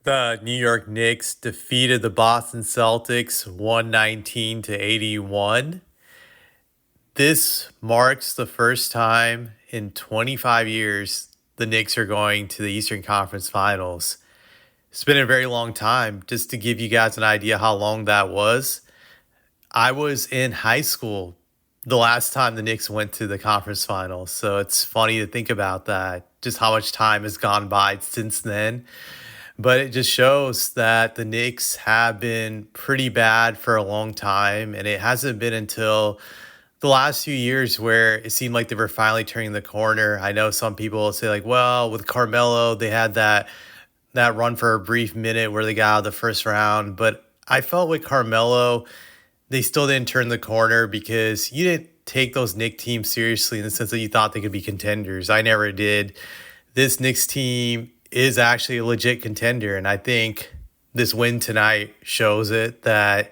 The New York Knicks defeated the Boston Celtics 119 to 81. This marks the first time in 25 years the Knicks are going to the Eastern Conference Finals. It's been a very long time. Just to give you guys an idea how long that was, I was in high school the last time the Knicks went to the conference finals. So it's funny to think about that, just how much time has gone by since then. But it just shows that the Knicks have been pretty bad for a long time. And it hasn't been until the last few years where it seemed like they were finally turning the corner. I know some people say, like, well, with Carmelo, they had that run for a brief minute where they got out of the first round. But I felt with Carmelo, they still didn't turn the corner because you didn't take those Knicks teams seriously in the sense that you thought they could be contenders. I never did. This Knicks team is actually a legit contender, and I think this win tonight shows it that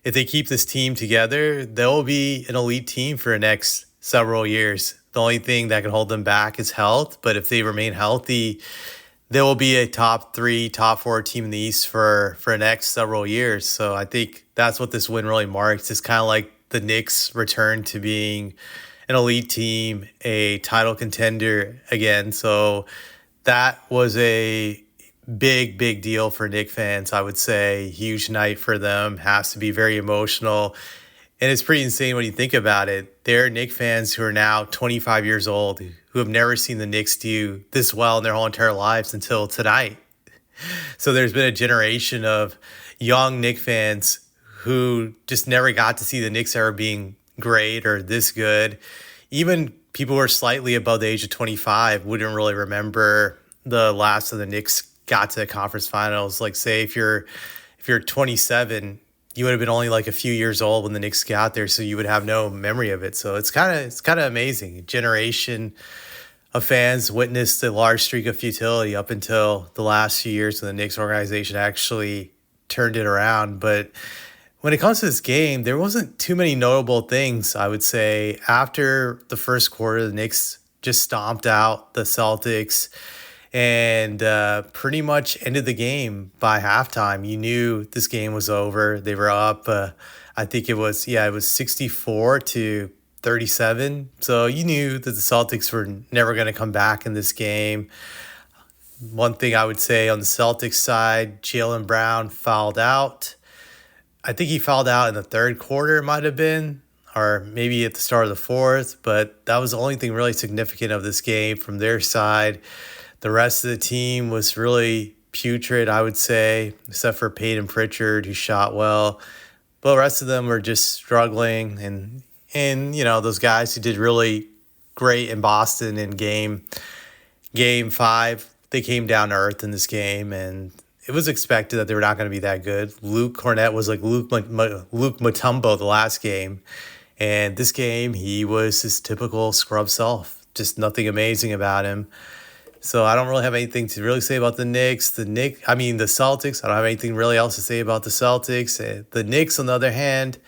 if they keep this team together, they'll be an elite team for the next several years. The only thing that can hold them back is health, but if they remain healthy, they will be a top three, top four team in the East for the next several years. So I think that's what this win really marks. It's kind of like the Knicks return to being an elite team, a title contender again. So that was a big deal for Knicks fans, I would say. Huge night for them. Has to be very emotional. And it's pretty insane when you think about it. There are Knicks fans who are now 25 years old who have never seen the Knicks do this well in their whole entire lives until tonight. So there's been a generation of young Knicks fans who just never got to see the Knicks ever being great or this good. Even people who are slightly above the age of 25 wouldn't really remember the last of the Knicks got to the conference finals. Like, say if you're 27, you would have been only like a few years old when the Knicks got there, so you would have no memory of it. So it's kind of amazing. A generation of fans witnessed a large streak of futility up until the last few years when the Knicks organization actually turned it around. But when it comes to this game, there wasn't too many notable things, I would say. After the first quarter, the Knicks just stomped out the Celtics and pretty much ended the game by halftime. You knew this game was over. They were up. I think it was 64 to 37. So you knew that the Celtics were never going to come back in this game. One thing I would say on the Celtics side, Jalen Brown fouled out. I think he fouled out in the third quarter, it might have been, or maybe at the start of the fourth, but that was the only thing really significant of this game from their side. The rest of the team was really putrid, I would say, except for Peyton Pritchard, who shot well. But the rest of them were just struggling, and those guys who did really great in Boston in game five, they came down to earth in this game, and it was expected that they were not going to be that good. Luke Cornett was like Luke Mutombo the last game, and this game he was his typical scrub self. Just nothing amazing about him. So I don't really have anything to really say about the Knicks. The Celtics. I don't have anything really else to say about the Celtics. The Knicks, on the other hand,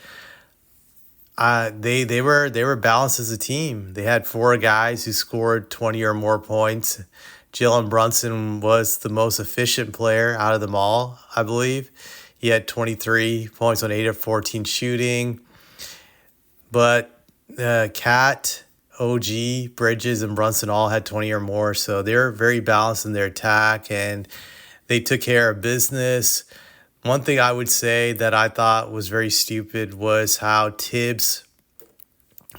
they were balanced as a team. They had four guys who scored 20 or more points. Jalen Brunson was the most efficient player out of them all, I believe. He had 23 points on 8 of 14 shooting. But Cat, OG, Bridges, and Brunson all had 20 or more. So they're very balanced in their attack, and they took care of business. One thing I would say that I thought was very stupid was how Tibbs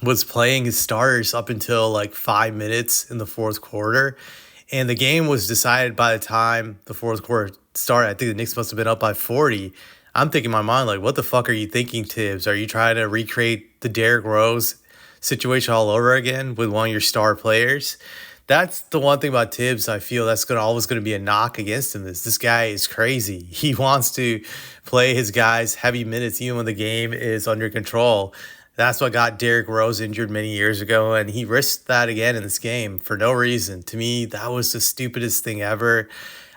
was playing his starters up until like 5 minutes in the fourth quarter. And the game was decided by the time the fourth quarter started. I think the Knicks must have been up by 40. I'm thinking in my mind, like, what the fuck are you thinking, Tibbs? Are you trying to recreate the Derrick Rose situation all over again with one of your star players? That's the one thing about Tibbs I feel that's always going to be a knock against him is this guy is crazy. He wants to play his guys heavy minutes even when the game is under control. That's what got Derrick Rose injured many years ago, and he risked that again in this game for no reason. To me, that was the stupidest thing ever.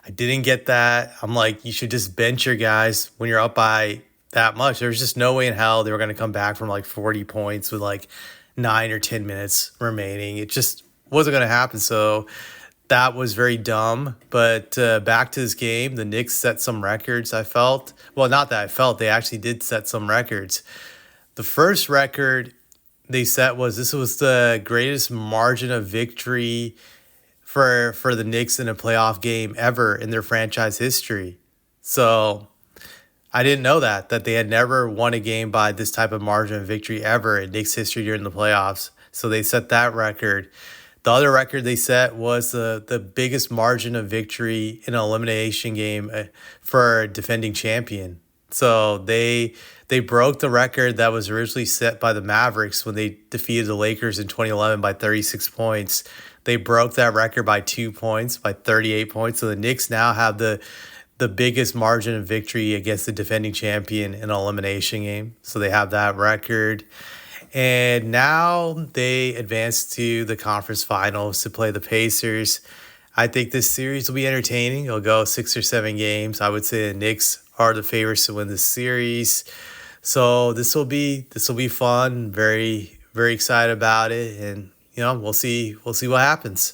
I didn't get that. I'm like, you should just bench your guys when you're up by that much. There's just no way in hell they were going to come back from like 40 points with like 9 or 10 minutes remaining. It just wasn't going to happen. So That was very dumb. But back to this game, the Knicks set some records, I felt. Well, not that I felt, they actually did set some records. The first record they set was this was the greatest margin of victory for the Knicks in a playoff game ever in their franchise history. So I didn't know that they had never won a game by this type of margin of victory ever in Knicks history during the playoffs. So they set that record. The other record they set was the biggest margin of victory in an elimination game for a defending champion. So they broke the record that was originally set by the Mavericks when they defeated the Lakers in 2011 by 36 points. They broke that record by 2 points, by 38 points. So the Knicks now have the biggest margin of victory against the defending champion in an elimination game. So they have that record. And now they advance to the conference finals to play the Pacers. I think this series will be entertaining. It'll go 6 or 7 games. I would say the Knicks are the favorites to win this series. So this will be fun. Very excited about it, and we'll see what happens.